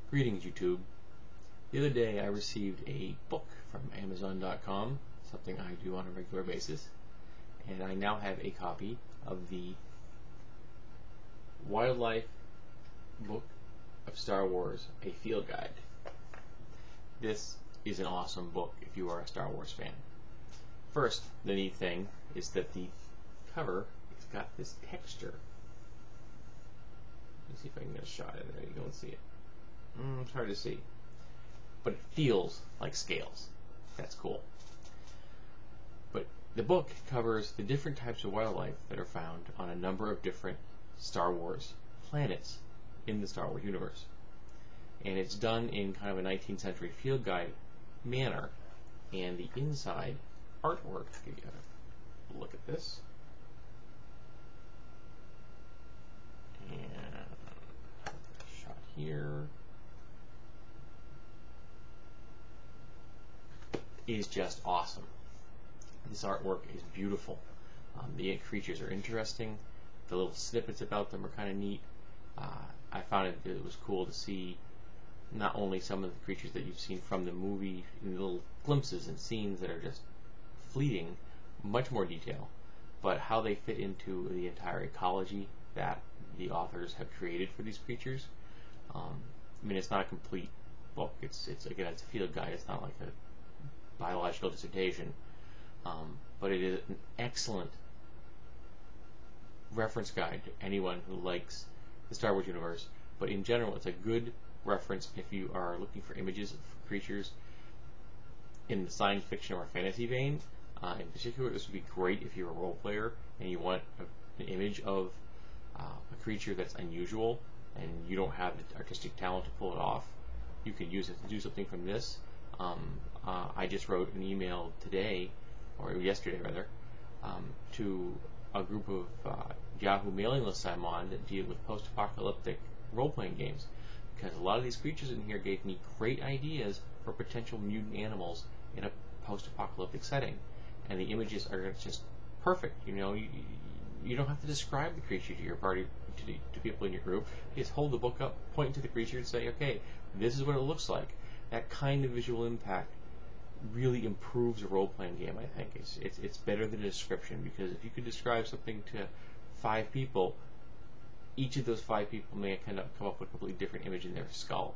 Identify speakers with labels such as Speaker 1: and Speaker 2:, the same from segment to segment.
Speaker 1: Greetings, YouTube. The other day I received a book from Amazon.com, something I do on a regular basis, and I now have a copy of the Wildlife Book of Star Wars, a Field Guide. This is an awesome book if you are a Star Wars fan. First, the neat thing is that the cover has got this texture. Let's see if I can get a shot of it. There you go and see it. It's hard to see, but it feels like scales. That's cool. But the book covers the different types of wildlife that are found on a number of different Star Wars planets in the Star Wars universe. And it's done in kind of a 19th century field guide manner. And the inside artwork, I'll give you a look at this. And a shot here. Is just awesome. This artwork is beautiful. The creatures are interesting. The little snippets about them are kind of neat. I found it was cool to see not only some of the creatures that you've seen from the movie in little glimpses and scenes that are just fleeting, much more detail, but how they fit into the entire ecology that the authors have created for these creatures. I mean, it's not a complete book. It's again, it's a field guide. It's not like a biological dissertation, but it is an excellent reference guide to anyone who likes the Star Wars universe. But in general, it's a good reference if you are looking for images of creatures in the science fiction or fantasy vein. In particular, this would be great if you're a role player and you want an image of a creature that's unusual and you don't have the artistic talent to pull it off. You can use it to do something from this. I just wrote an email today, or yesterday rather, to a group of Yahoo mailing lists I'm on that deal with post-apocalyptic role-playing games, because a lot of these creatures in here gave me great ideas for potential mutant animals in a post-apocalyptic setting, and the images are just perfect. You know, you don't have to describe the creature to your party, to people in your group. You just hold the book up, point to the creature, and say, okay, this is what it looks like. That kind of visual impact really improves a role-playing game, I think. It's better than a description, because if you could describe something to 5 people, each of those 5 people may kind of come up with a completely different image in their skull.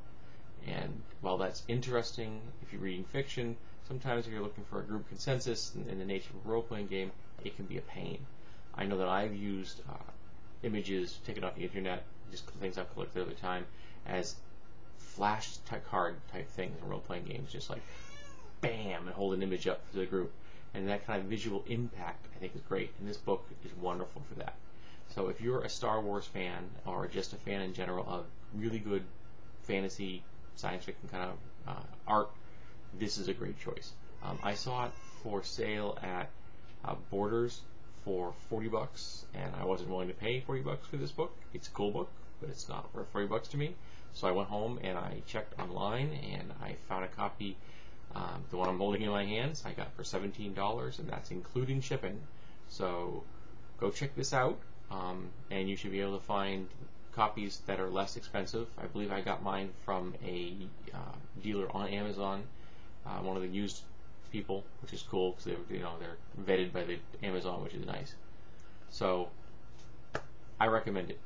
Speaker 1: And while that's interesting if you're reading fiction, sometimes if you're looking for a group consensus in the nature of a role-playing game, it can be a pain. I know that I've used images taken off the internet, just things I've collected over time, as flash card type things in role-playing games, just like bam, and hold an image up to the group, and that kind of visual impact I think is great, and this book is wonderful for that. So if you're a Star Wars fan, or just a fan in general of really good fantasy, science fiction kind of art, this is a great choice. I saw it for sale at Borders for $40, and I wasn't willing to pay $40 for this book. It's a cool book, but it's not worth $40 to me. So I went home and I checked online, and I found a copy, the one I'm holding in my hands, I got for $17, and that's including shipping. So go check this out, and you should be able to find copies that are less expensive. I believe I got mine from a dealer on Amazon, one of the used people, which is cool because they're vetted by the Amazon, which is nice. So I recommend it.